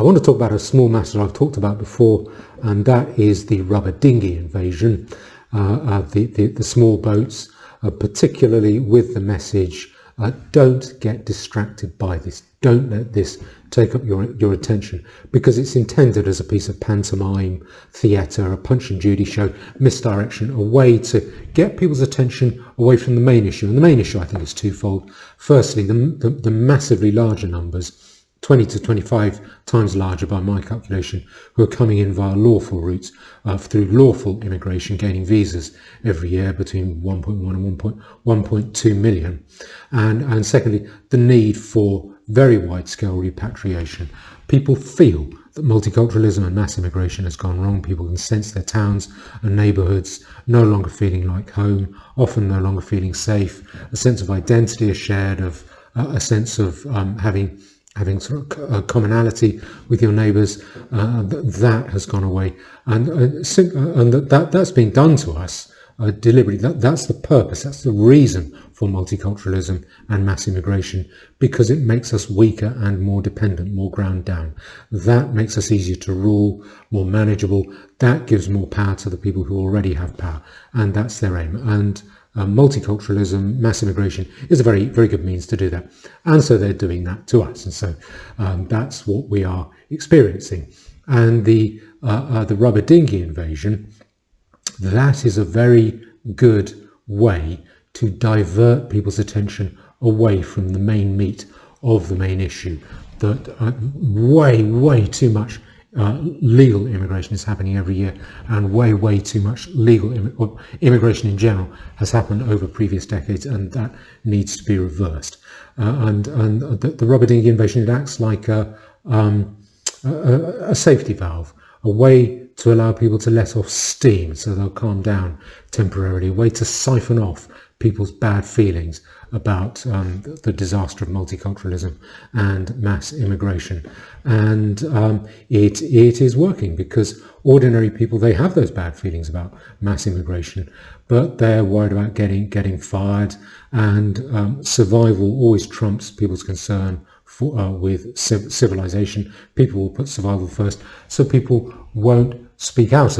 I want to talk about a small matter I've talked about before, and that is the rubber dinghy invasion. The small boats, particularly with the message, don't get distracted by this. Don't let this take up your attention, because it's intended as a piece of pantomime, theatre, a Punch and Judy show, misdirection, a way to get people's attention away from the main issue. And the main issue, I think, is twofold. Firstly, the massively larger numbers, 20 to 25 times larger by my calculation, who are coming in via lawful routes, through lawful immigration, gaining visas every year, between 1.1 and 1.2 million. And secondly, the need for very wide-scale repatriation. People feel that multiculturalism and mass immigration has gone wrong. People can sense their towns and neighbourhoods no longer feeling like home, often no longer feeling safe. A sense of identity is shared, of a sense of having sort of a commonality with your neighbours. That has gone away, and that's being done to us deliberately. That's the purpose, that's the reason for multiculturalism and mass immigration, because it makes us weaker and more dependent, more ground down. That makes us easier to rule, more manageable. That gives more power to the people who already have power, and that's their aim. And multiculturalism, mass immigration is a very, very good means to do that. And so they're doing that to us. And so that's what we are experiencing. And the rubber dinghy invasion, that is a very good way to divert people's attention away from the main meat of the main issue. That way too much legal immigration is happening every year, and way too much legal immigration in general has happened over previous decades, and that needs to be reversed. And the rubber dinghy invasion, it acts like a safety valve, a way to allow people to let off steam so they'll calm down temporarily, a way to siphon off people's bad feelings about the disaster of multiculturalism and mass immigration. And it is working, because ordinary people, they have those bad feelings about mass immigration, but they're worried about getting fired, and survival always trumps people's concern with civilization. People will put survival first, so people won't speak out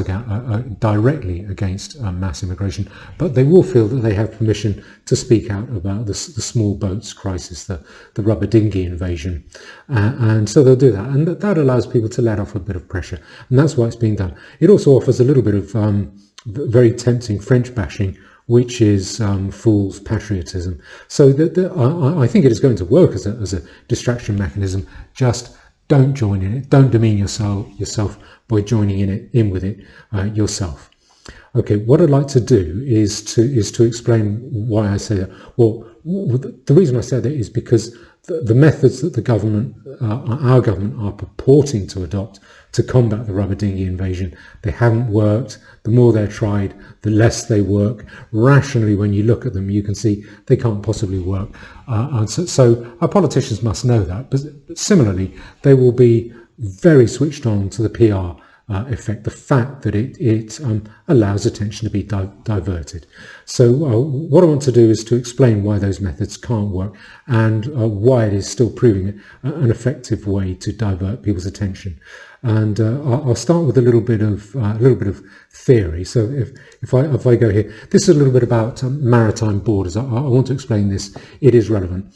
directly against mass immigration, but they will feel that they have permission to speak out about the small boats crisis, the rubber dinghy invasion, and so they'll do that, and that allows people to let off a bit of pressure, and that's why it's being done. It also offers a little bit of very tempting French bashing, which is fool's patriotism. So I think it is going to work as a distraction mechanism. Just don't join in it. Don't demean yourself by joining in with it yourself. Okay, what I'd like to do is to explain why I say that. Well, the reason I say that is because the methods that our government are purporting to adopt to combat the rubber dinghy invasion, they haven't worked. The more they're tried, the less they work. Rationally, when you look at them, you can see they can't possibly work. So our politicians must know that. But similarly, they will be very switched on to the PR effect, the fact that it allows attention to be diverted. So what I want to do is to explain why those methods can't work, and why it is still proving an effective way to divert people's attention. And I'll start with a little bit of theory. So if I go here, this is a little bit about maritime borders. I want to explain this. It is relevant.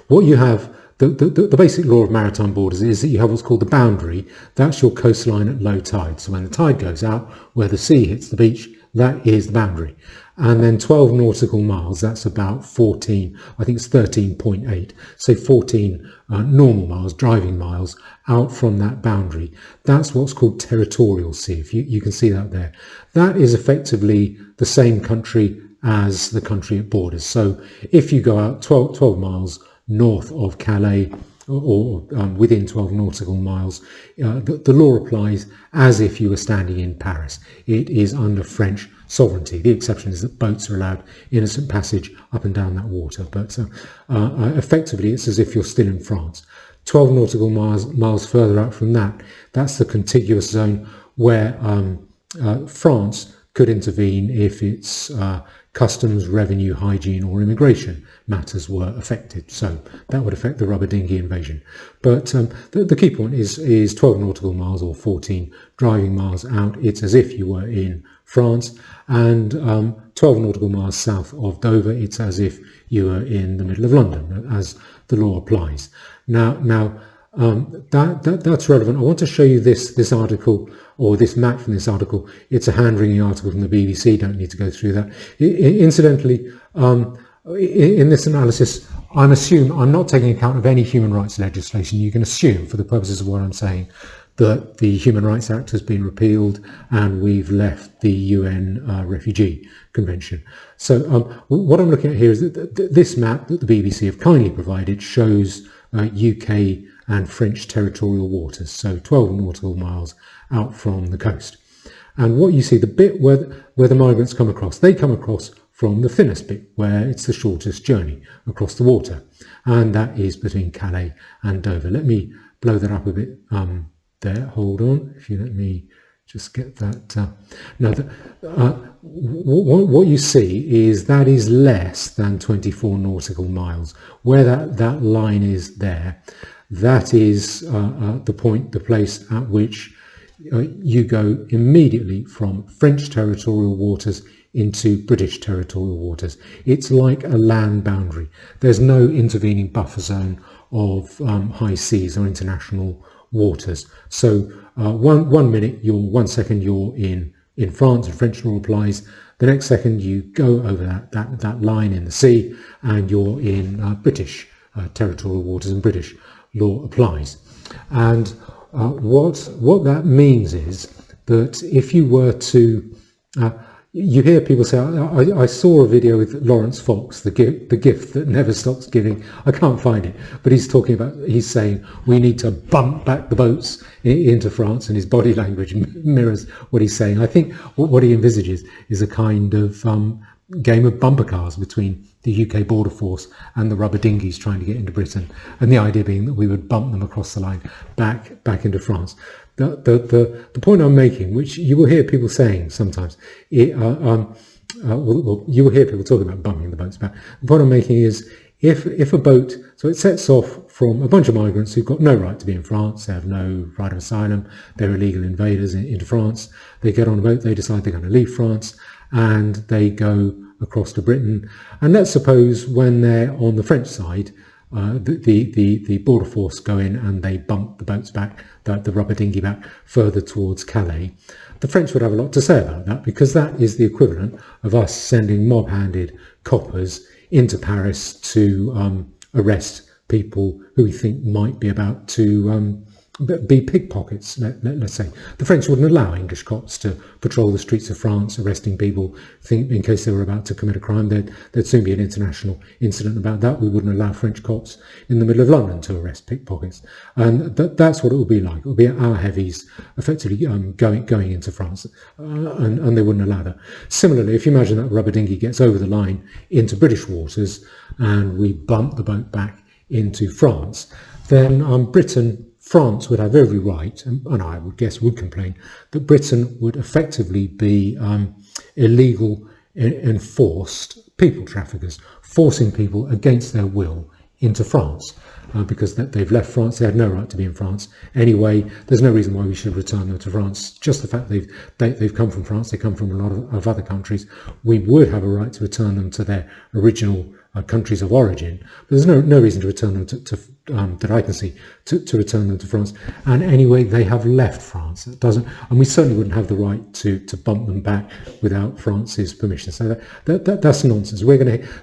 What you have. The basic law of maritime borders is that you have what's called the boundary. That's your coastline at low tide. So when the tide goes out, where the sea hits the beach, that is the boundary. And then 12 nautical miles, that's about 14, I think it's 13.8, say 14 normal miles, driving miles, out from that boundary. That's what's called territorial sea, if you can see that there. That is effectively the same country as the country it borders. So if you go out 12 miles north of Calais, or within 12 nautical miles, the law applies as if you were standing in Paris. It is under French sovereignty. The exception is that boats are allowed innocent passage up and down that water, but effectively it's as if you're still in France. 12 nautical miles further out from that, that's the contiguous zone where France could intervene if its customs, revenue, hygiene or immigration matters were affected. So that would affect the rubber dinghy invasion. But the key point is 12 nautical miles or 14 driving miles out. It's as if you were in France, and 12 nautical miles south of Dover, it's as if you were in the middle of London, as the law applies. Now that's relevant. I want to show you this article, or this map from this article. It's a hand-wringing article from the BBC. Don't need to go through that. Incidentally, in this analysis, I'm not taking account of any human rights legislation. You can assume, for the purposes of what I'm saying, that the Human Rights Act has been repealed and we've left the UN Refugee Convention. So what I'm looking at here is that this map that the BBC have kindly provided shows UK and French territorial waters, so 12 nautical miles out from the coast. And what you see, the bit where the migrants come across, they come across from the thinnest bit, where it's the shortest journey across the water, and that is between Calais and Dover. Let me blow that up a bit there. Hold on, if you let me just get that. Now, what you see is that is less than 24 nautical miles. Where that line is there, that is the place at which you go immediately from French territorial waters into British territorial waters. It's like a land boundary. There's no intervening buffer zone of high seas or international waters. So one second you're in France and French law applies. The next second you go over that line in the sea and you're in British territorial waters and British law applies. And what that means is that if you were to you hear people say, I saw a video with Lawrence Fox, the gift that never stops giving. I can't find it, but he's saying we need to bump back the boats into France, and his body language mirrors what he's saying. I think what he envisages is a kind of game of bumper cars between the UK border force and the rubber dinghies trying to get into Britain, and the idea being that we would bump them across the line back into France. The point I'm making, which you will hear people saying sometimes, you will hear people talking about bumping the boats back. The point I'm making is if a boat, so it sets off from a bunch of migrants who've got no right to be in France, they have no right of asylum, they're illegal invaders into France, they get on a boat, they decide they're going to leave France, and they go across to Britain. And let's suppose when they're on the French side, the border force go in and they bump the boats back, the rubber dinghy back further towards Calais. The French would have a lot to say about that, because that is the equivalent of us sending mob-handed coppers into Paris to arrest people who we think might be about to be pickpockets, let's say. The French wouldn't allow English cops to patrol the streets of France arresting people in case they were about to commit a crime. There'd soon be an international incident about that. We wouldn't allow French cops in the middle of London to arrest pickpockets. And that's what it would be like. It would be our heavies effectively going into France, and they wouldn't allow that. Similarly, if you imagine that rubber dinghy gets over the line into British waters and we bump the boat back into France, then France would have every right, and I would guess would complain, that Britain would effectively be illegal, enforced people traffickers, forcing people against their will into France, because they've left France, they had no right to be in France. Anyway, there's no reason why we should return them to France. Just the fact they've come from France, they come from a lot of other countries. We would have a right to return them to their original countries of origin, but there's no reason to return them to that I can see to return them to France. And anyway, they have left France. It doesn't, and we certainly wouldn't have the right to bump them back without France's permission. So that's nonsense.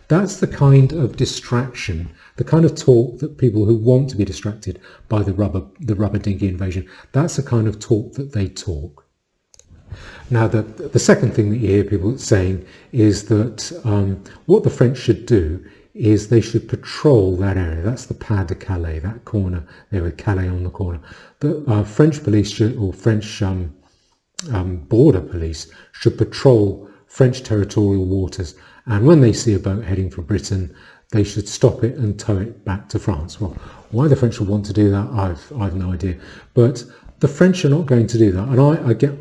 That's the kind of distraction, the kind of talk that people who want to be distracted by the rubber dinghy invasion, that's the kind of talk that they talk. Now, the second thing that you hear people saying is that what the French should do is they should patrol that area. That's the Pas de Calais, that corner there with Calais on the corner. The French police or French border police should patrol French territorial waters, and when they see a boat heading for Britain, they should stop it and tow it back to France. Well, why the French would want to do that, I've no idea. But the French are not going to do that, and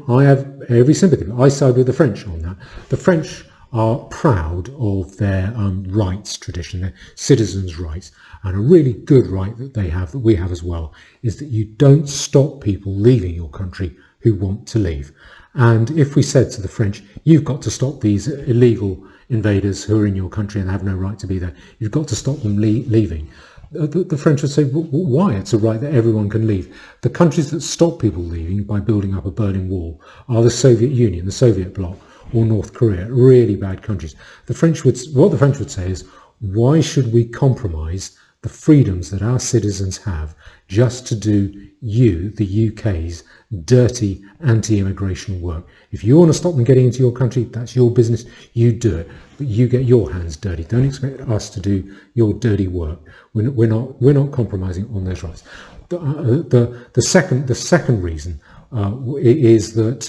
I have every sympathy. I side with the French on that. The French are proud of their rights tradition, their citizens' rights. And a really good right that they have, that we have as well, is that you don't stop people leaving your country who want to leave. And if we said to the French, you've got to stop these illegal invaders who are in your country and have no right to be there, you've got to stop them leaving, the French would say, well, why? It's a right that everyone can leave. The countries that stop people leaving by building up a Berlin Wall are the Soviet Union, the Soviet bloc, or North Korea, really bad countries. What the French would say is, why should we compromise the freedoms that our citizens have just to do the UK's dirty anti-immigration work? If you want to stop them getting into your country, that's your business, you do it, but you get your hands dirty. Don't expect us to do your dirty work. We're not compromising on those rights. The second reason is that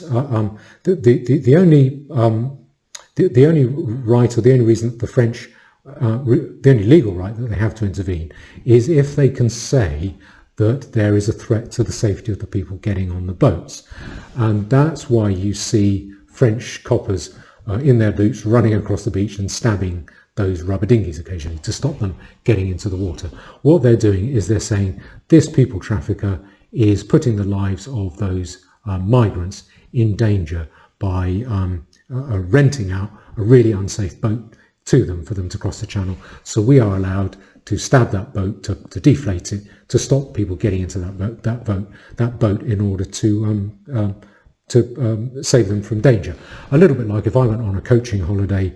the only right, or the only reason that the French, the only legal right that they have to intervene, is if they can say that there is a threat to the safety of the people getting on the boats. And that's why you see French coppers in their boots running across the beach and stabbing those rubber dinghies occasionally to stop them getting into the water. What they're doing is they're saying this people trafficker is putting the lives of those migrants in danger by renting out a really unsafe boat to them for them to cross the channel. So we are allowed to stab that boat, to deflate it, to stop people getting into that boat in order to save them from danger. A little bit like if I went on a coaching holiday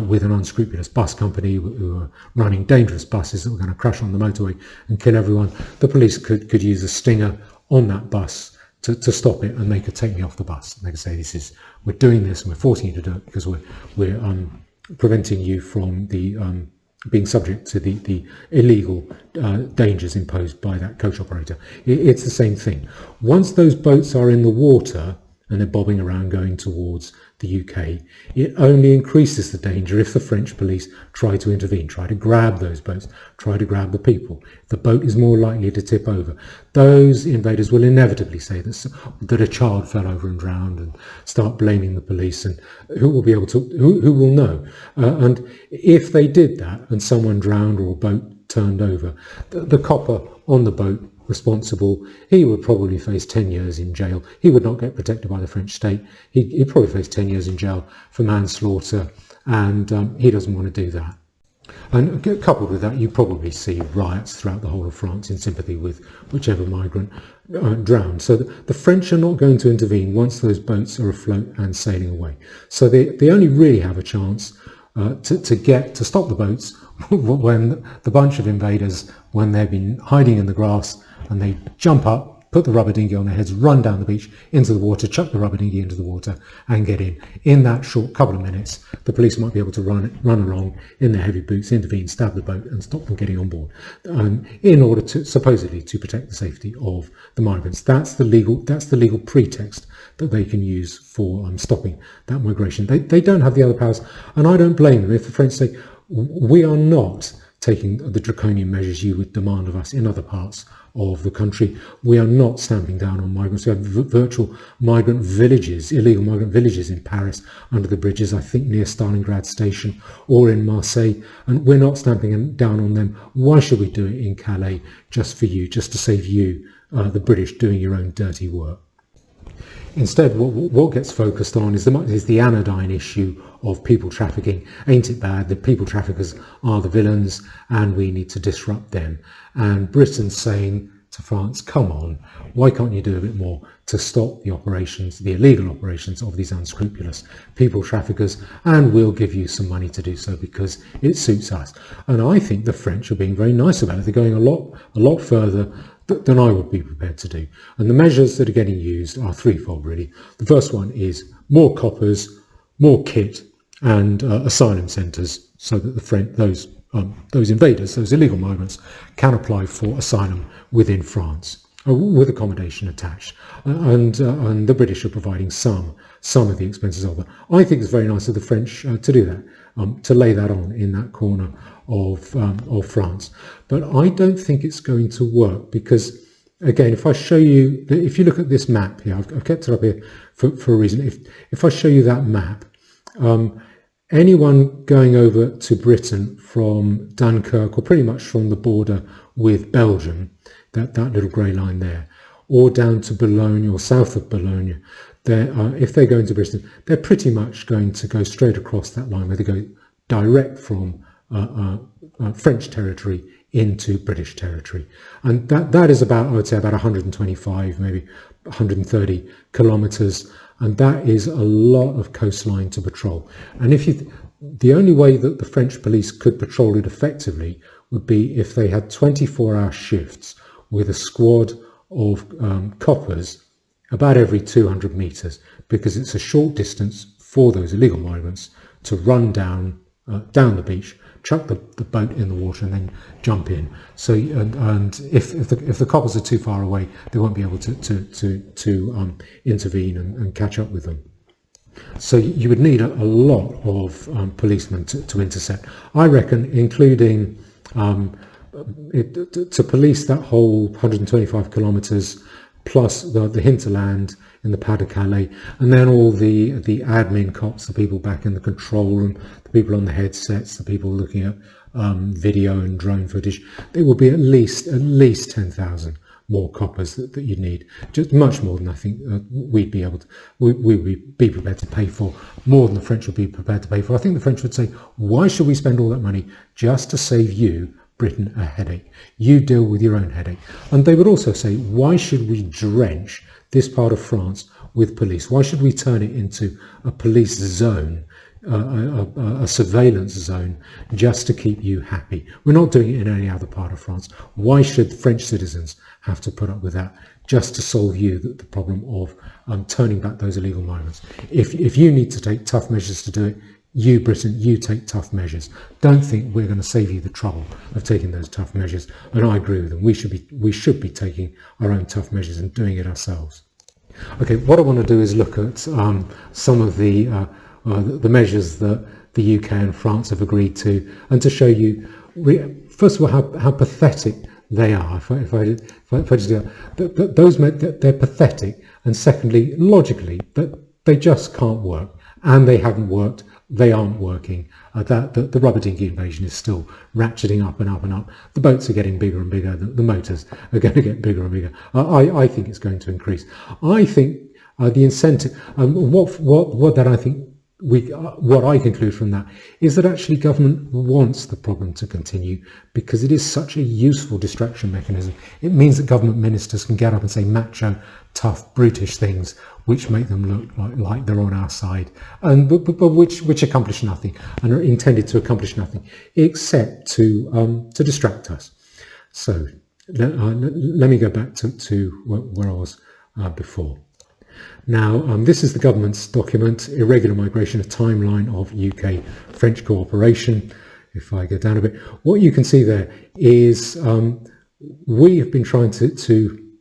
with an unscrupulous bus company who are running dangerous buses that were going to crash on the motorway and kill everyone. The police could use a stinger on that bus to stop it, and they could take me off the bus. And they could say, we're doing this and we're forcing you to do it because we're preventing you from being subject to the illegal dangers imposed by that coach operator. It's the same thing. Once those boats are in the water and they're bobbing around going towards the UK, it only increases the danger if the French police try to intervene, try to grab those boats, try to grab the people. The boat is more likely to tip over. Those invaders will inevitably say that a child fell over and drowned and start blaming the police, and who will know? And if they did that and someone drowned or a boat turned over, the copper on the boat responsible, he would probably face 10 years in jail. He would not get protected by the French state. He'd probably face 10 years in jail for manslaughter, and he doesn't want to do that. And coupled with that, you probably see riots throughout the whole of France in sympathy with whichever migrant drowned. So the French are not going to intervene once those boats are afloat and sailing away. So they only really have a chance to stop the boats when the bunch of invaders, when they've been hiding in the grass, and they jump up, put the rubber dinghy on their heads, run down the beach into the water, chuck the rubber dinghy into the water and get in. In that short couple of minutes, the police might be able to run along in their heavy boots, intervene, stab the boat and stop them getting on board, in order to supposedly to protect the safety of the migrants. That's the legal pretext that they can use for stopping that migration. They don't have the other powers, and I don't blame them if the French say, we are not taking the draconian measures you would demand of us in other parts of the country. We are not stamping down on migrants. We have virtual migrant villages, illegal migrant villages in Paris under the bridges, I think near Stalingrad station, or in Marseille, and we're not stamping down on them. Why should we do it in Calais just for you, just to save you, the British, doing your own dirty work? Instead, what gets focused on is the anodyne issue of people trafficking. Ain't it bad that people traffickers are the villains and we need to disrupt them? And Britain's saying to France, come on, why can't you do a bit more to stop the operations, the illegal operations of these unscrupulous people traffickers, and we'll give you some money to do so because it suits us. And I think the French are being very nice about it. They're going a lot further than I would be prepared to do. And the measures that are getting used are threefold, really. The first one is more coppers, more kit, and asylum centres, so that those invaders, those illegal migrants, can apply for asylum within France, with accommodation attached. And the British are providing some of the expenses of it. I think it's very nice of the French to do that, to lay that on in that corner of France. But I don't think it's going to work because, again, if I show you, if you look at this map here, I've kept it up here for a reason. If I show you that map, anyone going over to Britain from Dunkirk, or pretty much from the border with Belgium, that little grey line there, or down to Boulogne or south of Boulogne, if they go into Britain, they're pretty much going to go straight across that line, where they go direct from French territory into British territory. And that is about, I would say, about 125, maybe 130 kilometres. And that is a lot of coastline to patrol. And the only way that the French police could patrol it effectively would be if they had 24-hour shifts with a squad of coppers about every 200 metres, because it's a short distance for those illegal migrants to run down the beach, chuck the boat in the water, and then jump in. So, and if the coppers are too far away, they won't be able to intervene and catch up with them. So you would need a lot of policemen to intercept. I reckon, including to police that whole 125 kilometres, plus the hinterland in the Pas de Calais, and then all the admin cops, the people back in the control room, the people on the headsets, the people looking at video and drone footage. There will be at least 10,000 more coppers that you'd need. Just much more than I think we'd be prepared to pay for, more than the French would be prepared to pay for. I think the French would say, why should we spend all that money just to save you, Britain, a headache? You deal with your own headache. And they would also say, why should we drench this part of France with police? Why should we turn it into a police zone, a surveillance zone, just to keep you happy? We're not doing it in any other part of France. Why should French citizens have to put up with that just to solve the problem of turning back those illegal migrants? If you need to take tough measures to do it, you, Britain, you take tough measures. Don't think we're going to save you the trouble of taking those tough measures. And I agree with them. We should be taking our own tough measures and doing it ourselves. Okay, what I want to do is look at some of the measures that the UK and France have agreed to, and to show you, first of all, how pathetic they are. If I just do that, they're pathetic, and secondly, logically, that they just can't work, and they haven't worked. They aren't working. The rubber dinghy invasion is still ratcheting up and up and up. The boats are getting bigger and bigger. The motors are going to get bigger and bigger. I think it's going to increase. I think the incentive, what I conclude from that is that actually government wants the problem to continue, because it is such a useful distraction mechanism. It means that government ministers can get up and say macho, tough, brutish things which make them look like they're on our side, and but which accomplish nothing, and are intended to accomplish nothing except to distract us. So let me go back to where I was before. Now, this is the government's document, Irregular Migration, a timeline of UK-French cooperation. If I go down a bit, what you can see there is we have been trying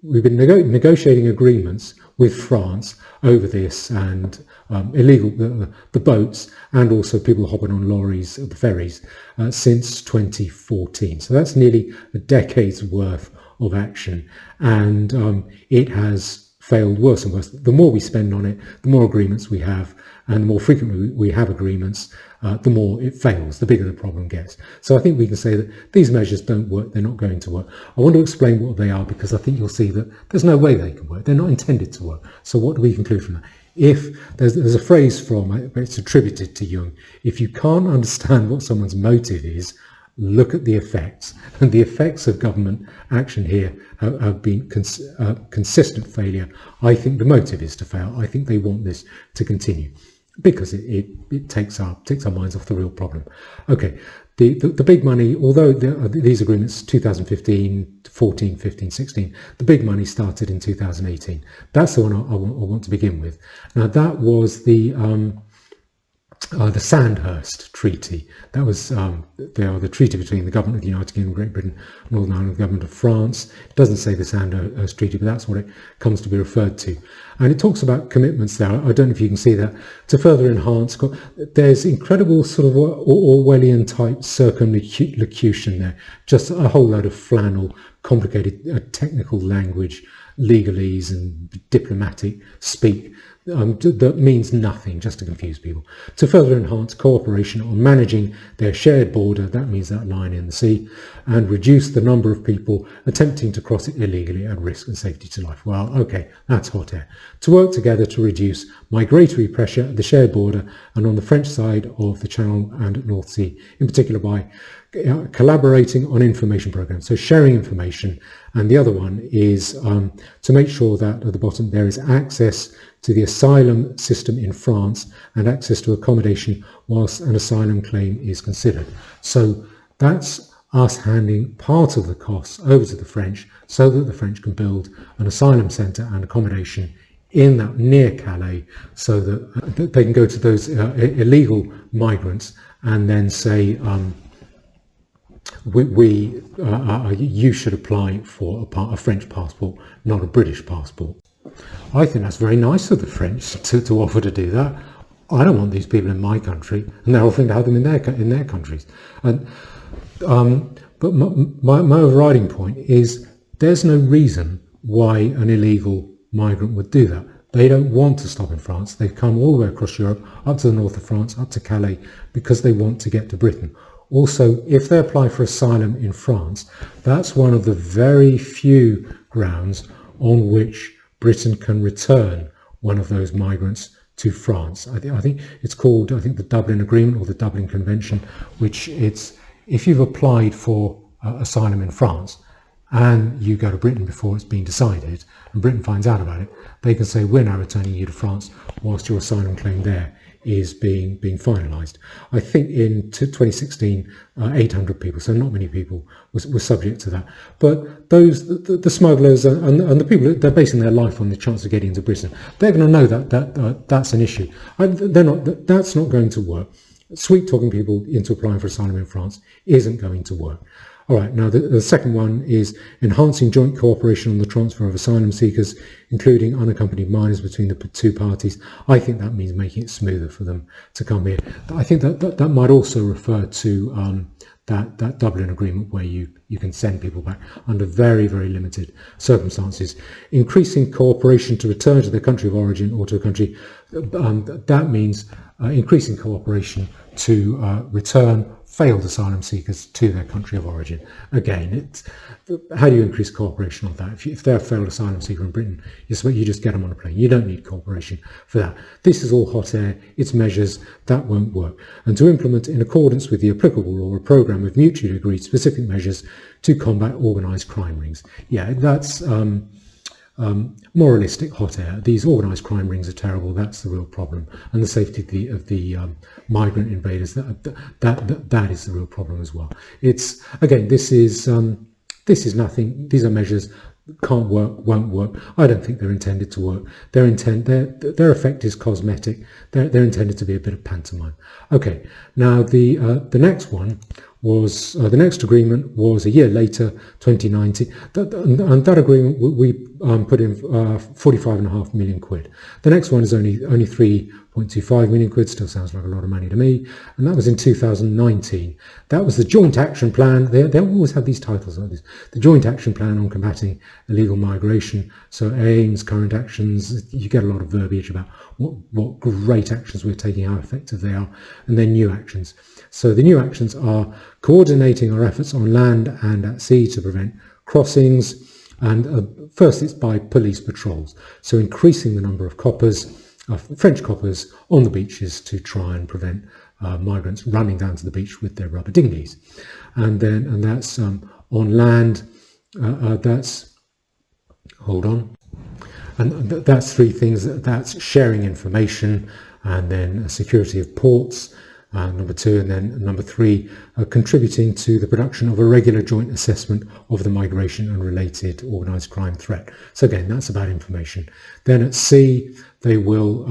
we've been negotiating agreements with France over this, and the boats, and also people hopping on lorries at the ferries since 2014. So that's nearly a decade's worth of action, and it has failed worse and worse. The more we spend on it, the more agreements we have, and the more frequently we have agreements, the more it fails, the bigger the problem gets. So I think we can say that these measures don't work, they're not going to work. I want to explain what they are, because I think you'll see that there's no way they can work. They're not intended to work. So what do we conclude from that? If there's a phrase it's attributed to Jung, if you can't understand what someone's motive is, look at the effects. And the effects of government action here have been consistent failure. I think the motive is to fail. I think they want this to continue, because it takes our minds off the real problem. Okay, the big money, although these agreements 2015, 14, 15, 16, the big money started in 2018. That's the one I want to begin with. Now that was the Sandhurst Treaty. That was the treaty between the government of the United Kingdom, Great Britain, Northern Ireland, the government of France. It doesn't say the Sandhurst Treaty, but that's what it comes to be referred to. And it talks about commitments there. I don't know if you can see that. To further enhance, there's incredible sort of Orwellian type circumlocution there. Just a whole load of flannel, complicated technical language, legalese and diplomatic speak that means nothing, just to confuse people. To further enhance cooperation on managing their shared border, that means that line in the sea, and reduce the number of people attempting to cross it illegally at risk and safety to life. Well, okay, that's hot air. To work together to reduce migratory pressure at the shared border and on the French side of the Channel and North Sea, in particular by collaborating on information programs, so sharing information. And the other one is to make sure that at the bottom there is access to the asylum system in France and access to accommodation whilst an asylum claim is considered. So that's us handing part of the costs over to the French so that the French can build an asylum centre and accommodation in that near Calais, so that they can go to those illegal migrants and then say, you should apply for a French passport, not a British passport. I think that's very nice of the French to offer to do that. I don't want these people in my country, and they're offering to have them in their countries. And but my overriding point is there's no reason why an illegal migrant would do that. They don't want to stop in France. They've come all the way across Europe, up to the north of France, up to Calais, because they want to get to Britain. Also, if they apply for asylum in France, that's one of the very few grounds on which Britain can return one of those migrants to France. I think it's called, the Dublin Agreement or the Dublin Convention, which it's, if you've applied for asylum in France and you go to Britain before it's been decided, and Britain finds out about it, they can say, we're now returning you to France whilst your asylum claim there is being finalised. I think in 2016, 800 people, so not many people, were subject to that. But those, the smugglers and the people, they're basing their life on the chance of getting into Britain. They're going to know that that's an issue. That's not going to work. Sweet talking people into applying for asylum in France isn't going to work. All right, now the second one is enhancing joint cooperation on the transfer of asylum seekers, including unaccompanied minors between the two parties. I think that means making it smoother for them to come here. I think that might also refer to that Dublin Agreement where you can send people back under very, very limited circumstances. Increasing cooperation to return to their country of origin or to a country, that means increasing cooperation to return failed asylum seekers to their country of origin. Again, how do you increase cooperation on that? If they're a failed asylum seeker in Britain, you just get them on a plane. You don't need cooperation for that. This is all hot air. It's measures that won't work. And to implement in accordance with the applicable law a programme of mutually agreed specific measures to combat organised crime rings. Yeah, that's moralistic hot air. These organised crime rings are terrible. That's the real problem, and the safety of the migrant invaders. That is the real problem as well. It's again, this is nothing. These are measures can't work, won't work. I don't think they're intended to work. Their effect is cosmetic. They're intended to be a bit of pantomime. Okay, now the next one was the next agreement was a year later, 2019. And that agreement we put in 45.5 million quid. The next one is only 3.25 million quid. Still sounds like a lot of money to me. And that was in 2019. That was the Joint Action Plan. They always have these titles like this. The Joint Action Plan on Combating Illegal Migration. So aims, current actions. You get a lot of verbiage about what great actions we're taking, how effective they are, and then new actions. So the new actions are coordinating our efforts on land and at sea to prevent crossings. And first it's by police patrols. So increasing the number of coppers, French coppers on the beaches to try and prevent migrants running down to the beach with their rubber dinghies. And that's on land, that's three things. That's sharing information, and then security of ports, number two, and then number three, contributing to the production of a regular joint assessment of the migration and related organised crime threat. So again, that's about information. Then at sea, they will,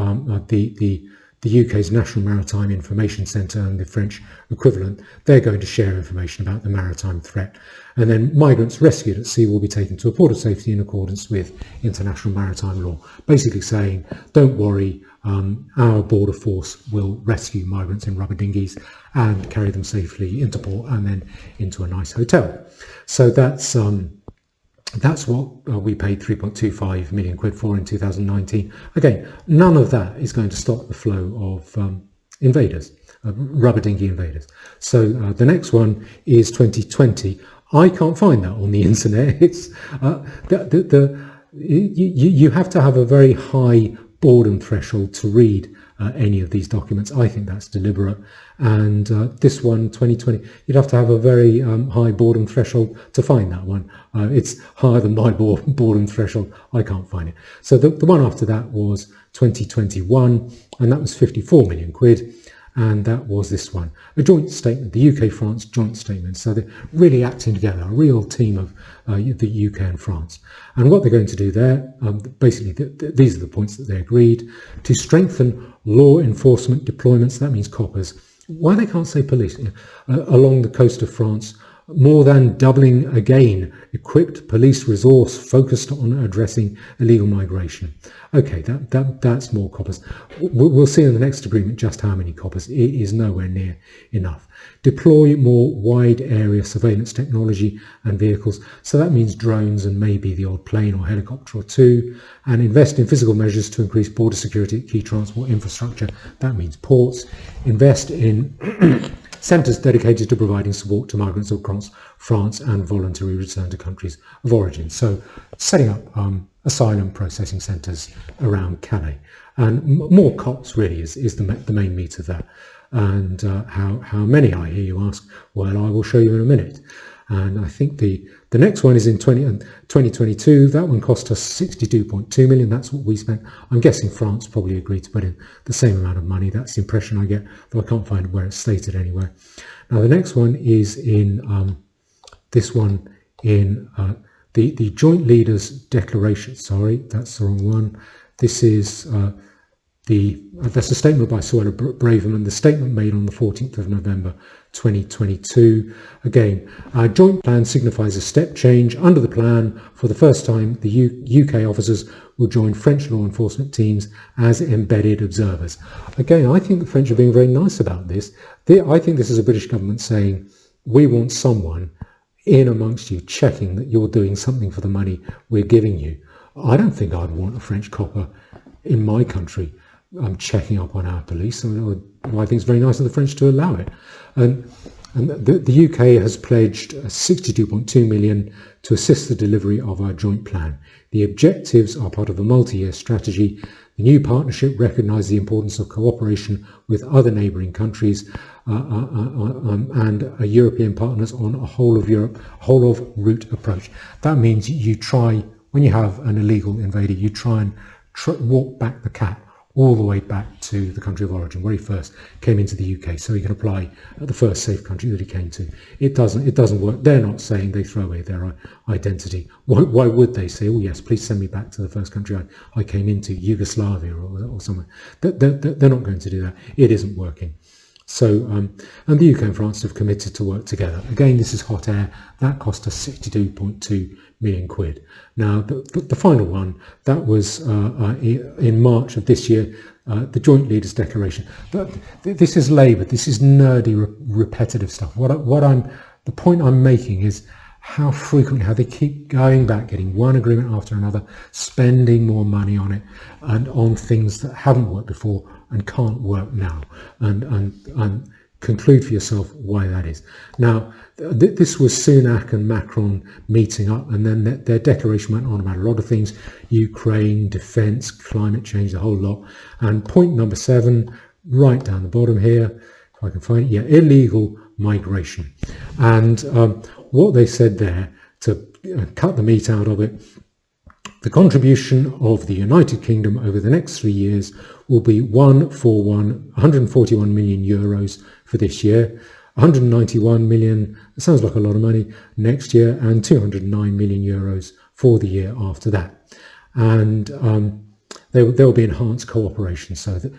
the UK's National Maritime Information Centre and the French equivalent, they're going to share information about the maritime threat. And then migrants rescued at sea will be taken to a port of safety in accordance with international maritime law. Basically saying, don't worry, our border force will rescue migrants in rubber dinghies and carry them safely into port and then into a nice hotel. So that's That's what we paid 3.25 million quid for in 2019. Again, none of that is going to stop the flow of invaders, rubber dinghy invaders. So the next one is 2020. I can't find that on the internet. It's you have to have a very high boredom threshold to read any of these documents. I think that's deliberate. And this one, 2020, you'd have to have a very high boredom threshold to find that one. It's higher than my boredom threshold. I can't find it. So the one after that was 2021, and that was 54 million quid. And that was this one, a joint statement, the UK-France joint statement. So they're really acting together, a real team of the UK and France. And what they're going to do there, basically, these are the points that they agreed: to strengthen law enforcement deployments, that means coppers. Why they can't say police? Along the coast of France, more than doubling again equipped police resource focused on addressing illegal migration. Okay, that's more coppers. We'll see in the next agreement just how many coppers. It is nowhere near enough. Deploy more wide area surveillance technology and vehicles. So that means drones and maybe the odd plane or helicopter or two. And invest in physical measures to increase border security at key transport infrastructure. That means ports. Invest in centres dedicated to providing support to migrants across France and voluntary return to countries of origin. So setting up asylum processing centres around Calais. And more cops really is the main meat of that. And how many, I hear you ask? Well, I will show you in a minute. And I think the next one is in 2022. That one cost us 62.2 million. That's what we spent. I'm guessing France probably agreed to put in the same amount of money. That's the impression I get, though I can't find where it's stated anywhere. Now, the next one is in this one in the Joint Leaders Declaration. Sorry, that's the wrong one. This is that's a statement by Suella Braverman, the statement made on the 14th of November 2022. Again, our joint plan signifies a step change. Under the plan, for the first time, the UK officers will join French law enforcement teams as embedded observers. Again, I think the French are being very nice about this. I think this is a British government saying, we want someone in amongst you checking that you're doing something for the money we're giving you. I don't think I'd want a French copper in my country checking up on our police. I think it's very nice of the French to allow it. And the UK has pledged 62.2 million to assist the delivery of our joint plan. The objectives are part of a multi-year strategy. The new partnership recognises the importance of cooperation with other neighbouring countries and European partners on a whole of route approach. That means you try, when you have an illegal invader, you try and walk back the cat all the way back to the country of origin, where he first came into the UK, so he can apply at the first safe country that he came to. It doesn't work. They're not saying they throw away their identity. Why would they say, oh yes, please send me back to the first country I came into, Yugoslavia or somewhere? They're not going to do that. It isn't working. So, and the UK and France have committed to work together. Again, this is hot air. That cost us 62.2 million quid. Now, the final one, that was in March of this year, the Joint Leaders Declaration. This is laboured. This is nerdy, repetitive stuff. The point I'm making is how they keep going back, getting one agreement after another, spending more money on it and on things that haven't worked before and can't work now, and conclude for yourself why that is. Now, this was Sunak and Macron meeting up, and then their declaration went on about a lot of things: Ukraine, defence, climate change, the whole lot. And point number 7, right down the bottom here, if I can find it, yeah, illegal migration. And what they said there, to cut the meat out of it, the contribution of the United Kingdom over the next 3 years will be 141 million euros for this year, 191 million, it sounds like a lot of money, next year, and 209 million euros for the year after that. And there will be enhanced cooperation. So that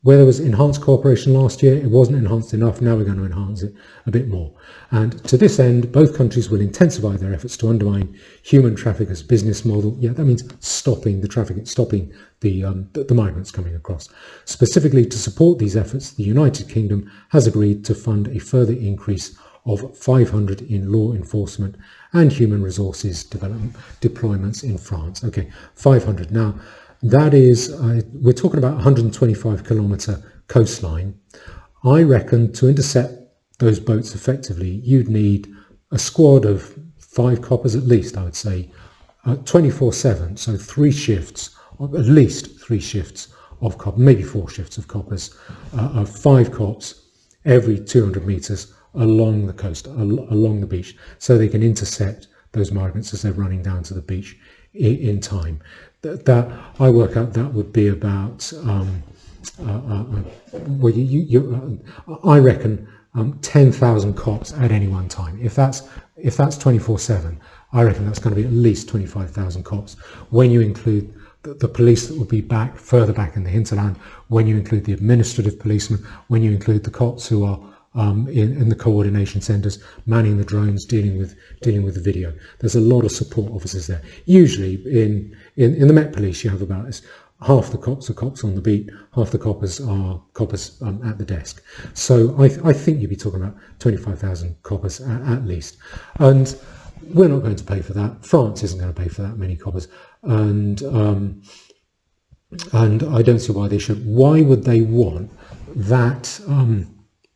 where there was enhanced cooperation last year, it wasn't enhanced enough. Now we're going to enhance it a bit more. And to this end, both countries will intensify their efforts to undermine human traffickers' business model. Yeah, that means stopping the trafficking, stopping the migrants coming across. Specifically to support these efforts, the United Kingdom has agreed to fund a further increase of 500 in law enforcement and human resources development deployments in France. Okay, 500. Now, that is, we're talking about 125 kilometre coastline. I reckon to intercept those boats effectively, you'd need a squad of 5 coppers at least, I would say, 24/7, so 3 shifts, at least 3 shifts of coppers, maybe 4 shifts of coppers, of 5 cops every 200 metres along the coast, along the beach, so they can intercept those migrants as they're running down to the beach in time. That I work out that would be about, I reckon 10,000 cops at any one time. If that's 24/7, I reckon that's going to be at least 25,000 cops when you include the police that will be back further back in the hinterland, when you include the administrative policemen, when you include the cops who are in the coordination centres, manning the drones, dealing with the video. There's a lot of support officers there. Usually in the Met Police, you have about half the cops are cops on the beat, half the coppers are coppers at the desk. So I think you'd be talking about 25,000 coppers at least. And we're not going to pay for that. France isn't going to pay for that many coppers. And I don't see why they should. Why would they want that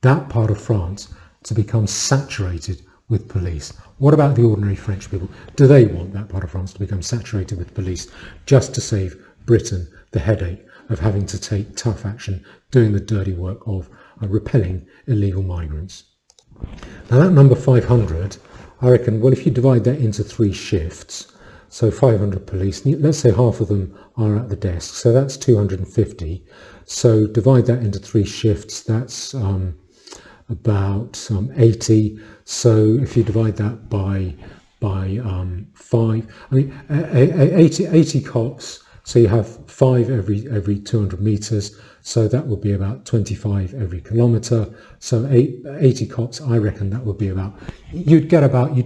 that part of France to become saturated with police? What about the ordinary French people? Do they want that part of France to become saturated with police just to save Britain the headache of having to take tough action, doing the dirty work of repelling illegal migrants? Now that number 500, I reckon, well, if you divide that into 3 shifts, so 500 police, let's say half of them are at the desk, so that's 250. So divide that into 3 shifts, that's about 80. So if you divide that by 5, I mean 80 cops. So you have 5 every 200 meters. So that would be about 25 every kilometer. So 80 cops. I reckon that would be about. You'd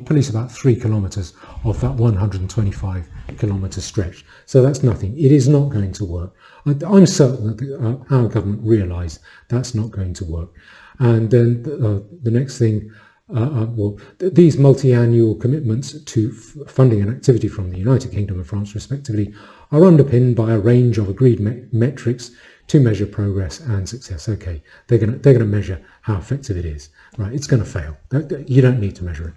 police about 3 kilometers of that 125 kilometer stretch. So that's nothing. It is not going to work. I'm certain that our government realised that's not going to work. And then the next thing, these multi-annual commitments to funding and activity from the United Kingdom and France, respectively, are underpinned by a range of agreed metrics to measure progress and success. Okay, they're going to measure how effective it is. Right, it's going to fail. You don't need to measure it.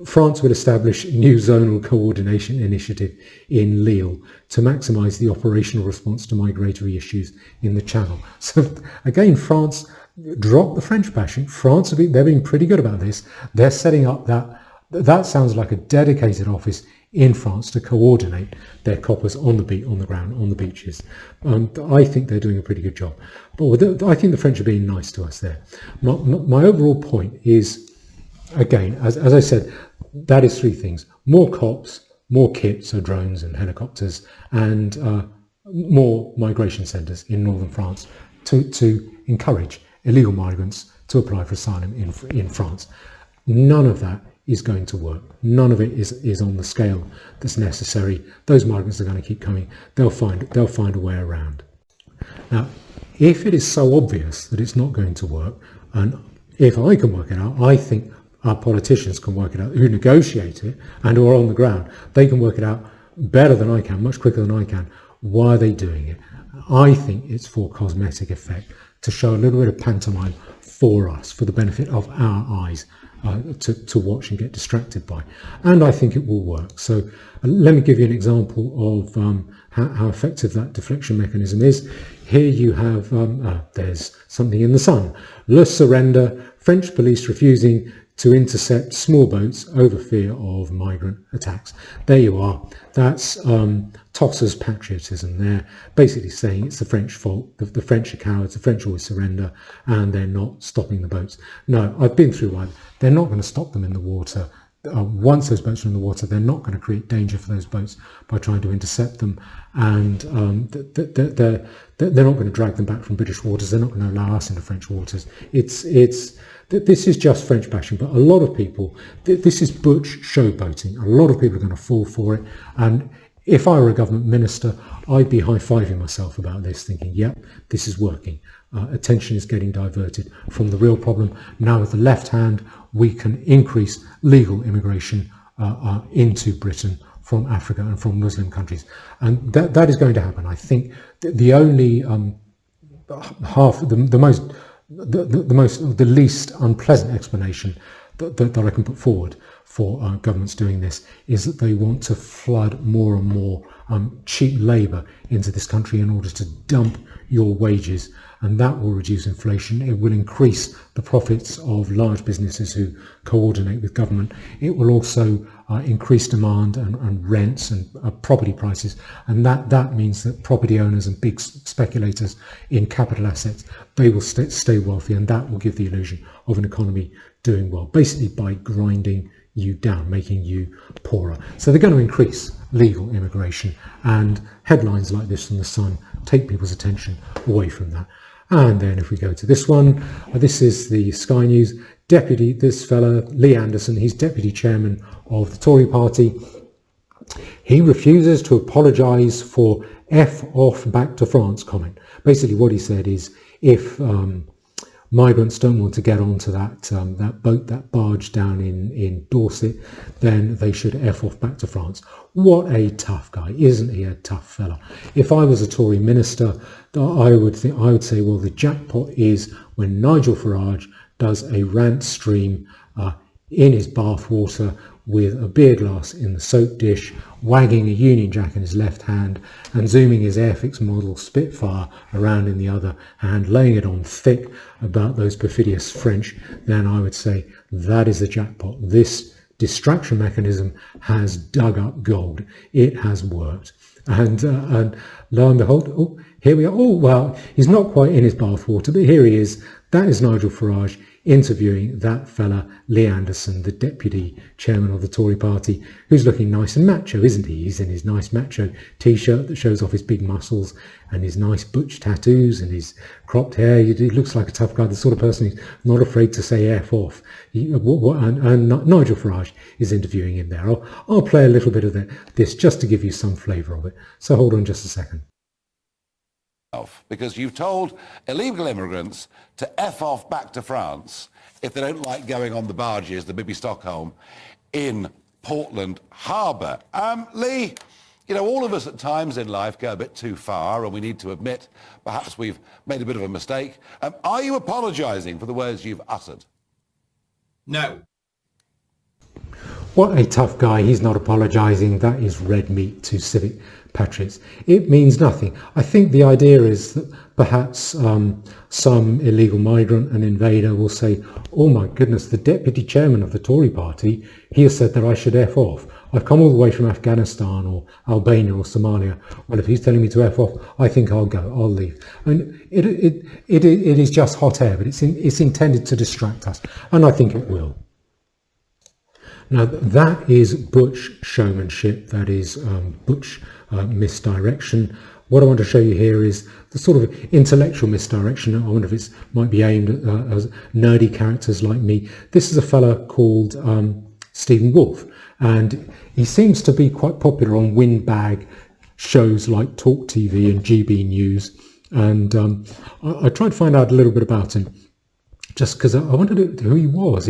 France will establish a new zonal coordination initiative in Lille to maximise the operational response to migratory issues in the Channel. So again, France. Drop the French bashing. France they've been pretty good about this. They're setting up that sounds like a dedicated office in France to coordinate their coppers on the beat, on the ground, on the beaches. I think they're doing a pretty good job. But I think the French are being nice to us there. My overall point is, again, as I said, that is 3 things: more cops, more kit, so drones and helicopters, and more migration centres in northern France to encourage illegal migrants to apply for asylum in France. None of that is going to work. None of it is on the scale that's necessary. Those migrants are going to keep coming. They'll find a way around. Now, if it is so obvious that it's not going to work, and if I can work it out, I think our politicians can work it out, who negotiate it and who are on the ground. They can work it out better than I can, much quicker than I can. Why are they doing it? I think it's for cosmetic effect, to show a little bit of pantomime for us, for the benefit of our eyes, to watch and get distracted by. And I think it will work. So let me give you an example of how effective that deflection mechanism is. Here you have, there's something in the sun. Le surrender, French police refusing to intercept small boats over fear of migrant attacks. There you are. That's Tossers patriotism. They're basically saying it's the French fault. The French are cowards. The French always surrender, and they're not stopping the boats. No, I've been through one. They're not going to stop them in the water. Once those boats are in the water, they're not going to create danger for those boats by trying to intercept them, and they're not going to drag them back from British waters. They're not going to allow us into French waters. This is just French bashing, but a lot of people, this is butch showboating. A lot of people are going to fall for it, and If I were a government minister, I'd be high-fiving myself about this, thinking, yep, this is working. Attention is getting diverted from the real problem. Now with the left hand, we can increase legal immigration into Britain from Africa and from Muslim countries. And that is going to happen. I think the only the least unpleasant explanation that I can put forward for governments doing this is that they want to flood more and more cheap labour into this country in order to dump your wages, and that will reduce inflation. It will increase the profits of large businesses who coordinate with government. It will also increase demand and rents and property prices, and that means that property owners and big speculators in capital assets, they will stay wealthy, and that will give the illusion of an economy doing well, basically by grinding you down, making you poorer. So they're going to increase legal immigration, and headlines like this from the Sun take people's attention away from that. And then if we go to this one, this is the Sky News. This fella, Lee Anderson, he's deputy chairman of the Tory party. He refuses to apologise for F off back to France comment. Basically what he said is, if migrants don't want to get onto that boat, that barge down in Dorset, then they should F off back to France. What a tough guy. Isn't he a tough fella? If I was a Tory minister, I would say, well, the jackpot is when Nigel Farage does a rant stream in his bathwater with a beer glass in the soap dish, wagging a Union Jack in his left hand and zooming his Airfix model Spitfire around in the other hand, laying it on thick about those perfidious French, then I would say that is the jackpot. This distraction mechanism has dug up gold. It has worked. And lo and behold, oh, here we are. Oh, well, he's not quite in his bathwater, but here he is. That is Nigel Farage interviewing that fella, Lee Anderson, the deputy chairman of the Tory party, who's looking nice and macho, isn't he? He's in his nice macho t-shirt that shows off his big muscles and his nice butch tattoos and his cropped hair. He looks like a tough guy, the sort of person who's not afraid to say F off. And Nigel Farage is interviewing him there. I'll play a little bit of this just to give you some flavour of it. So hold on just a second. Because you've told illegal immigrants to F off back to France if they don't like going on the barges, the Bibi Stockholm, in Portland Harbour. Lee, you know, all of us at times in life go a bit too far, and we need to admit perhaps we've made a bit of a mistake. Are you apologising for the words you've uttered? No. What a tough guy. He's not apologising. That is red meat to civic patriots. It means nothing. I think the idea is that perhaps some illegal migrant and invader will say, oh my goodness, the deputy chairman of the Tory party, he has said that I should F off. I've come all the way from Afghanistan or Albania or Somalia. Well, if he's telling me to F off, I think I'll go, I'll leave. And it is just hot air, but it's intended to distract us. And I think it will. Now, that is butch showmanship, that is butch misdirection. What I want to show you here is the sort of intellectual misdirection. I wonder if it might be aimed at nerdy characters like me. This is a fella called Stephen Wolfe, and he seems to be quite popular on windbag shows like Talk TV and GB News. And I tried to find out a little bit about him just because I wanted to know who he was.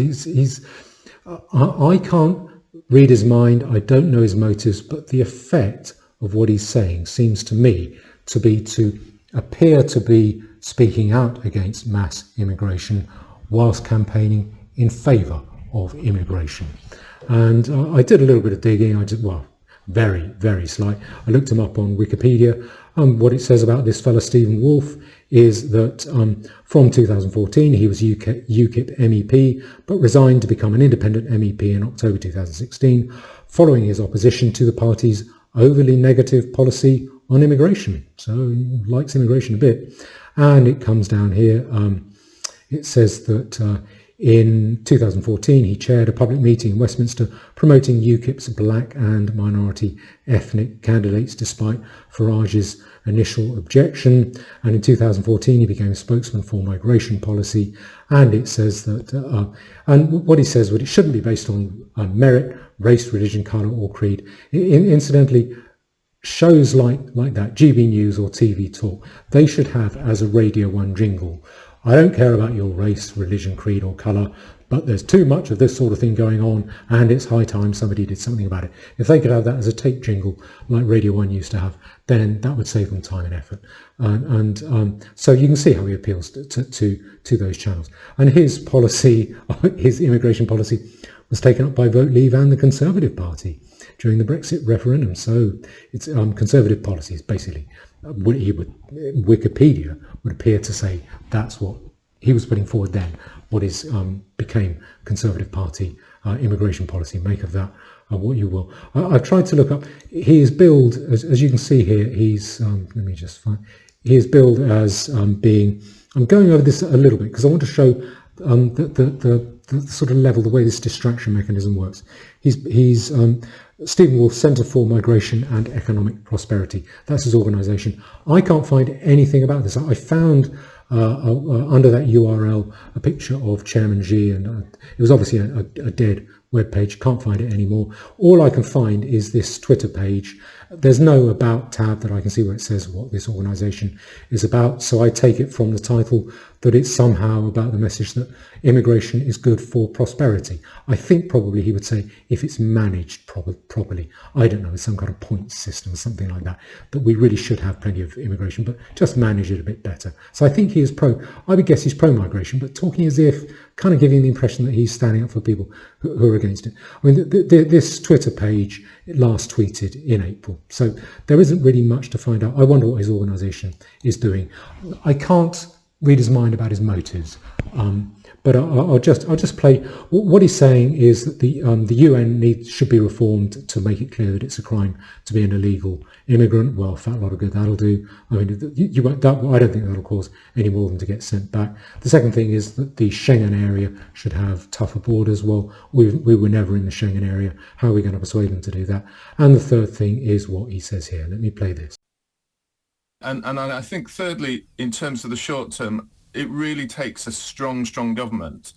I can't read his mind, I don't know his motives, but the effect of what he's saying seems to me to appear to be speaking out against mass immigration whilst campaigning in favour of immigration. And I did a little bit of digging. Very, very slight. I looked him up on Wikipedia. What it says about this fella Stephen Wolfe is that from 2014 he was UKIP MEP, but resigned to become an independent MEP in October 2016, following his opposition to the party's overly negative policy on immigration. So he likes immigration a bit. And it comes down here. It says that in 2014, he chaired a public meeting in Westminster promoting UKIP's black and minority ethnic candidates despite Farage's initial objection. And in 2014, he became a spokesman for migration policy. And it says that, and what he says, it shouldn't be based on merit, race, religion, colour or creed. Incidentally, shows like that, GB News or TV Talk, they should have as a Radio 1 jingle, I don't care about your race, religion, creed or colour, but there's too much of this sort of thing going on and it's high time somebody did something about it. If they could have that as a tape jingle like Radio 1 used to have, then that would save them time and effort. So you can see how he appeals to those channels. And his policy, his immigration policy, was taken up by Vote Leave and the Conservative Party during the Brexit referendum. So it's Conservative policies, basically. Wikipedia would appear to say that's what he was putting forward then, what is became Conservative Party immigration policy. Make of that what you will. I've tried to look up. He is billed, as you can see here, he's, let me just find, he is billed as being, I'm going over this a little bit because I want to show the sort of level, the way this distraction mechanism works. He's Stephen Wolf, Centre for Migration and Economic Prosperity. That's his organisation. I can't find anything about this. I found under that URL a picture of Chairman Xi, and it was obviously a dead web page. Can't find it anymore. All I can find is this Twitter page. There's no About tab that I can see where it says what this organisation is about, so I take it from the title that it's somehow about the message that immigration is good for prosperity. I think probably he would say if it's managed properly. I don't know, it's some kind of points system or something like that, that we really should have plenty of immigration, but just manage it a bit better. So I think he is I would guess he's pro-migration, but talking as if, kind of giving the impression that he's standing up for people who are against it. I mean, this Twitter page, it last tweeted in April, so there isn't really much to find out. I wonder what his organisation is doing. I can't read his mind about his motives, but I'll just play. What he's saying is that the UN should be reformed to make it clear that it's a crime to be an illegal immigrant. Well, fat lot of good that'll do. I mean, I don't think that'll cause any more than to get sent back. The second thing is that the Schengen area should have tougher borders. Well, we were never in the Schengen area. How are we going to persuade them to do that? And the third thing is what he says here. Let me play this. And I think thirdly, in terms of the short term, it really takes a strong government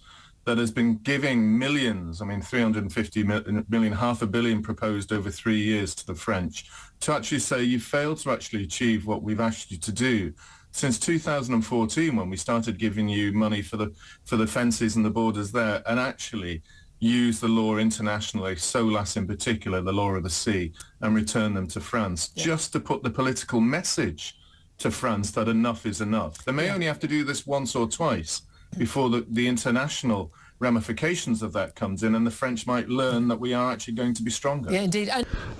that has been giving millions, 350 million, $500 million proposed over 3 years to the French, to actually say you failed to actually achieve what we've asked you to do. Since 2014, when we started giving you money for the fences and the borders there, and actually use the law internationally, SOLAS in particular, the law of the sea, and return them to France, just to put the political message to France that enough is enough. They may only have to do this once or twice before the international ramifications of that comes in, and the French might learn that we are actually going to be stronger. Yeah, indeed.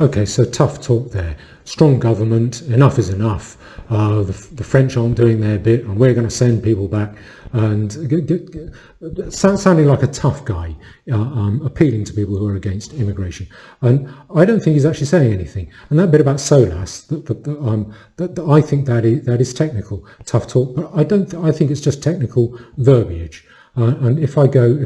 Okay, so tough talk there. Strong government, enough is enough. The French aren't doing their bit, and we're going to send people back. And sounding like a tough guy, appealing to people who are against immigration. And I don't think he's actually saying anything. And that bit about SOLAS, that I think that is technical, tough talk. But I think it's just technical verbiage. And if I go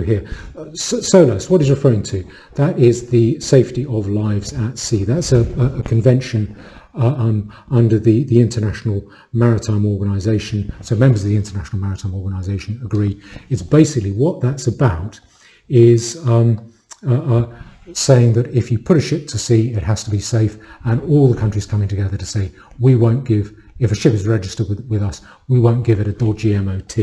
here, SOLAS, what he's referring to, that is the safety of lives at sea. That's a convention under the International Maritime Organization. So members of the International Maritime Organization agree. It's basically what that's about is saying that if you put a ship to sea, it has to be safe, and all the countries coming together to say, we won't give, if a ship is registered with us, we won't give it a dodgy MOT,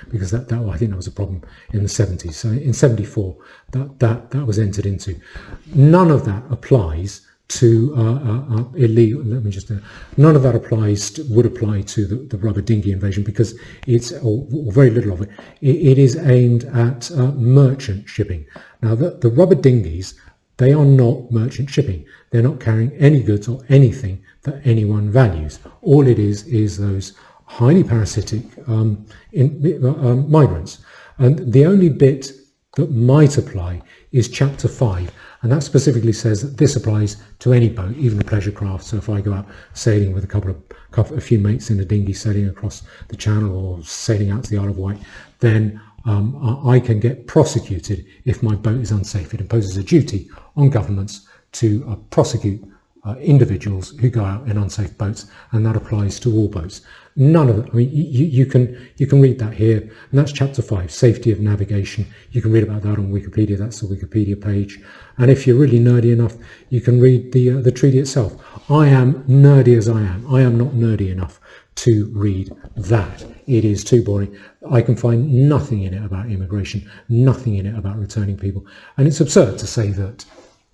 because that I think that was a problem in the 70s. So in 74, that was entered into. None of that applies to illegal. None of that would apply to the rubber dinghy invasion, because it's, or very little of it, it is aimed at merchant shipping. Now the rubber dinghies, they are not merchant shipping. They're not carrying any goods or anything that anyone values. All it is those highly parasitic migrants. And the only bit that might apply is Chapter 5. And that specifically says that this applies to any boat, even a pleasure craft. So if I go out sailing with a few mates in a dinghy sailing across the channel, or sailing out to the Isle of Wight, then I can get prosecuted if my boat is unsafe. It imposes a duty on governments to prosecute individuals who go out in unsafe boats, and that applies to all boats. None of it. I mean, you can read that here, and that's chapter 5, safety of navigation. You can read about that on Wikipedia. That's the Wikipedia page. And if you're really nerdy enough, you can read the treaty itself. I am nerdy as I am. I am not nerdy enough to read that. It is too boring. I can find nothing in it about immigration, nothing in it about returning people. And it's absurd to say that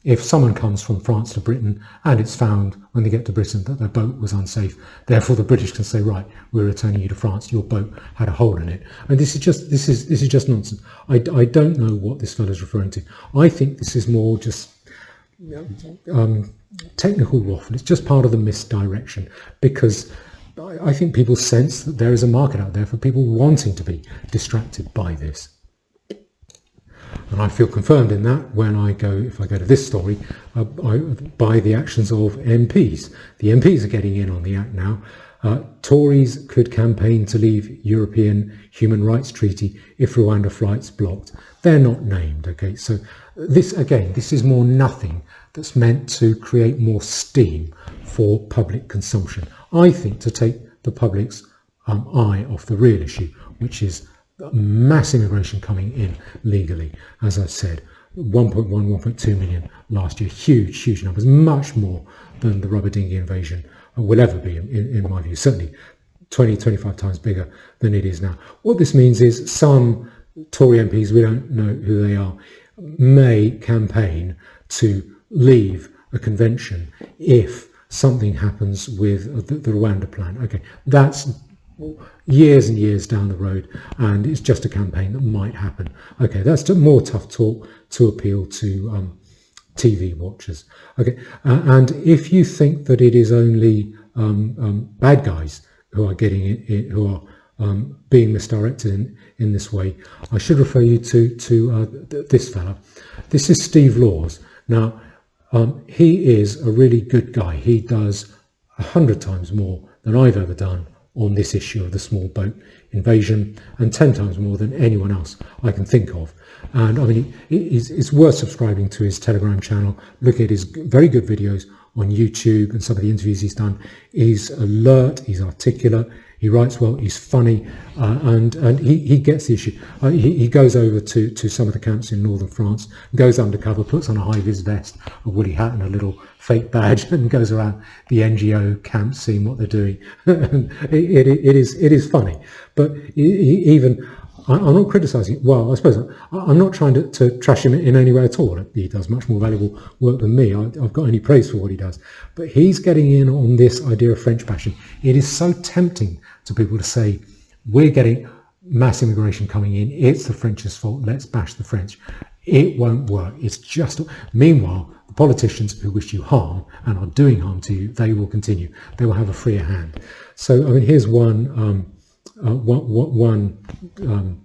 if someone comes from France to Britain and it's found when they get to Britain that their boat was unsafe, therefore the British can say, right, we're returning you to France, your boat had a hole in it. And this is just nonsense. I don't know what this fellow's referring to. I think this is more just technical waffle. It's just part of the misdirection, because I think people sense that there is a market out there for people wanting to be distracted by this. And I feel confirmed in that when if I go to this story, by the actions of MPs. The MPs are getting in on the act now. Tories could campaign to leave European Human Rights Treaty if Rwanda flights blocked. They're not named, okay? So this is more nothing that's meant to create more steam for public consumption. I think to take the public's eye off the real issue, which is mass immigration coming in legally. As I've said, 1.1, 1.2 million last year, huge numbers, much more than the rubber dinghy invasion will ever be, in my view, certainly 20, 25 times bigger than it is now. What this means is some Tory MPs, we don't know who they are, may campaign to leave a convention if something happens with the Rwanda plan. Okay, that's years and years down the road, and it's just a campaign that might happen. Okay, that's more tough talk to appeal to TV watchers. Okay, and if you think that it is only bad guys who are getting it, who are being misdirected in this way, I should refer you to this fella. This is Steve Laws. Now, he is a really good guy. He does 100 times more than I've ever done on this issue of the small boat invasion, and 10 times more than anyone else I can think of. And I mean, it's worth subscribing to his Telegram channel. Look at his very good videos on YouTube and some of the interviews he's done. He's alert, he's articulate, he writes well, he's funny, and he gets the issue. He goes over to some of the camps in northern France, goes undercover, puts on a high-vis vest, a woolly hat and a little fake badge, and goes around the NGO camps seeing what they're doing. it is funny, but I'm not criticising. Well, I suppose I'm not trying to trash him in any way at all. He does much more valuable work than me. I've got any praise for what he does. But he's getting in on this idea of French bashing. It is so tempting to people to say, we're getting mass immigration coming in, it's the French's fault, let's bash the French. It won't work. It's just... Meanwhile, the politicians who wish you harm and are doing harm to you, they will continue. They will have a freer hand. So, I mean, here's one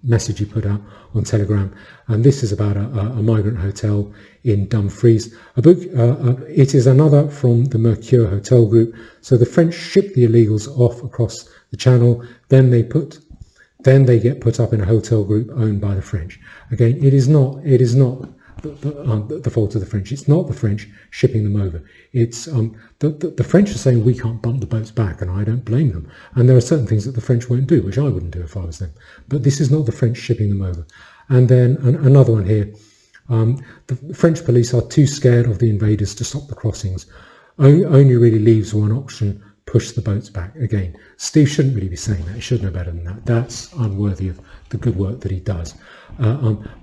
message he put out on Telegram, and this is about a migrant hotel in Dumfries. It is another from the Mercure Hotel Group. So the French ship the illegals off across the Channel, then they get put up in a hotel group owned by the French. Again, it is not the fault of the French. It's not the French shipping them over. It's the French are saying we can't bump the boats back, and I don't blame them. And there are certain things that the French won't do, which I wouldn't do if I was them. But this is not the French shipping them over. And then another one here. The French police are too scared of the invaders to stop the crossings. Only really leaves one option: push the boats back. Again, Steve shouldn't really be saying that. He should know better than that. That's unworthy of the good work that he does.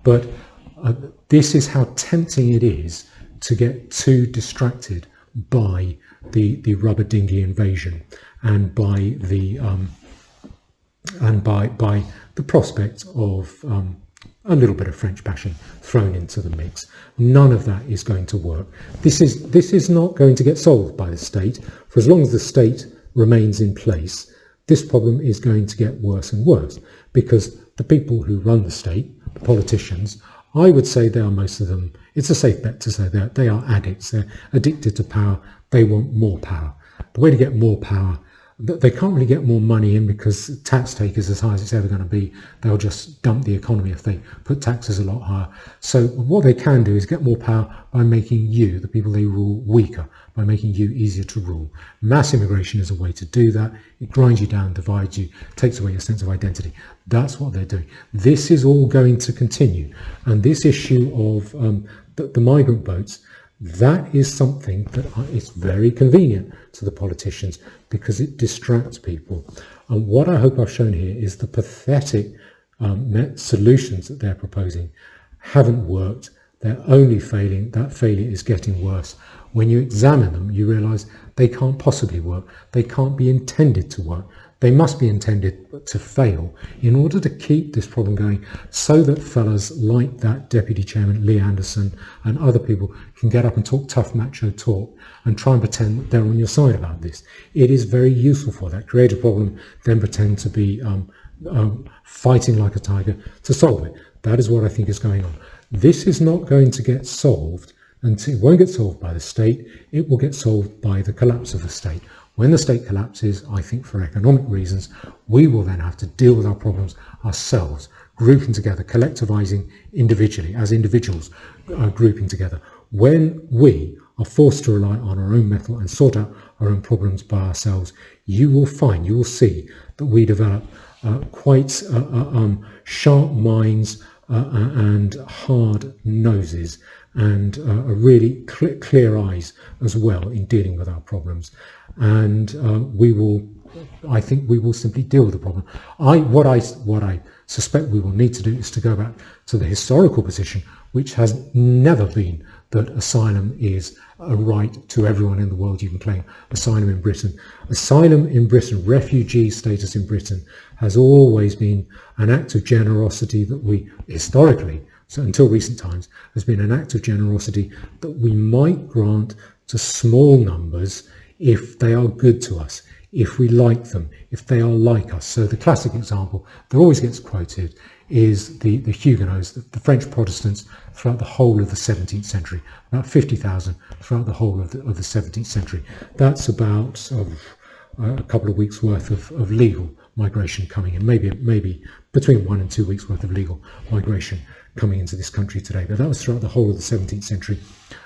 But this is how tempting it is to get too distracted by the rubber dinghy invasion and by the prospect of a little bit of French bashing thrown into the mix. None of that is going to work. This is not going to get solved by the state. For as long as the state remains in place, this problem is going to get worse and worse, because the people who run the state, the politicians, I would say they are, most of them, it's a safe bet to say that they are addicts. They're addicted to power. They want more power. The way to get more power they can't really get more money in because tax take is as high as it's ever going to be. They'll just dump the economy if they put taxes a lot higher. So what they can do is get more power by making you, the people they rule, weaker, by making you easier to rule. Mass immigration is a way to do that. It grinds you down, divides you, takes away your sense of identity. That's what they're doing. This is all going to continue. And this issue of the migrant boats, that is something that is very convenient to the politicians because it distracts people. And what I hope I've shown here is the pathetic solutions that they're proposing haven't worked. They're only failing. That failure is getting worse. When you examine them, you realise they can't possibly work. They can't be intended to work. They must be intended to fail in order to keep this problem going so that fellas like that Deputy Chairman Lee Anderson and other people can get up and talk tough macho talk and try and pretend that they're on your side about this. It is very useful for that. Create a problem, then pretend to be fighting like a tiger to solve it. That is what I think is going on. This is not going to get solved, and it won't get solved by the state. It will get solved by the collapse of the state. When the state collapses, I think for economic reasons, we will then have to deal with our problems ourselves, grouping together, collectivizing individually, as individuals grouping together. When we are forced to rely on our own mettle and sort out our own problems by ourselves, you will see that we develop quite sharp minds and hard noses and really clear eyes as well in dealing with our problems. And I think we will simply deal with the problem. What I suspect we will need to do is to go back to the historical position, which has never been that asylum is a right to everyone in the world. You can claim asylum in Britain. Asylum in Britain, refugee status in Britain, has always been an act of generosity that we, historically, so until recent times, has been an act of generosity that we might grant to small numbers if they are good to us, if we like them, if they are like us. So the classic example that always gets quoted is the Huguenots, the French Protestants throughout the whole of the 17th century, about 50,000 throughout the whole of the 17th century. That's about a couple of weeks worth of legal migration coming in, maybe between 1 and 2 weeks worth of legal migration coming into this country today. But that was throughout the whole of the 17th century.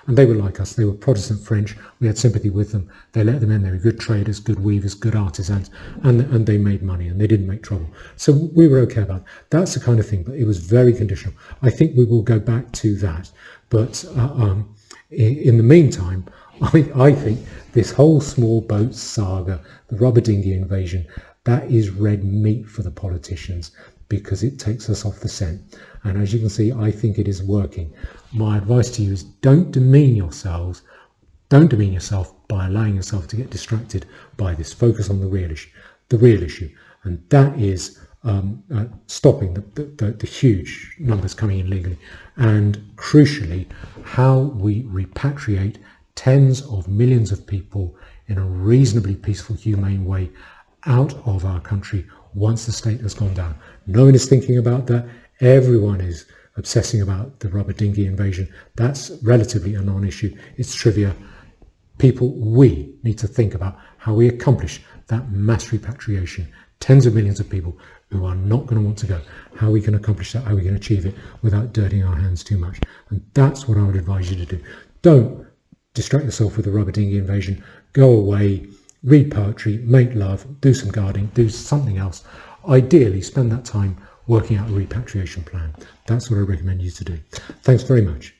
And they were like us. They were Protestant French. We had sympathy with them. They let them in. They were good traders, good weavers, good artisans, and they made money and they didn't make trouble. So we were okay about it. That's the kind of thing, but it was very conditional. I think we will go back to that. But in the meantime, I think this whole small boat saga, the rubber dinghy invasion, that is red meat for the politicians because it takes us off the scent. And as you can see, I think it is working. My advice to you is don't demean yourself by allowing yourself to get distracted by this. Focus on the real issue. And that is stopping the huge numbers coming in legally. And crucially, how we repatriate tens of millions of people in a reasonably peaceful, humane way out of our country once the state has gone down. No one is thinking about that. Everyone is obsessing about the rubber dinghy invasion. That's relatively a non-issue. It's trivia. We need to think about how we accomplish that mass repatriation. Tens of millions of people who are not going to want to go. How we can accomplish that, how we can achieve it without dirtying our hands too much. And that's what I would advise you to do. Don't distract yourself with the rubber dinghy invasion. Go away, read poetry, make love, do some gardening, do something else. Ideally, spend that time working out a repatriation plan. That's what I recommend you to do. Thanks very much.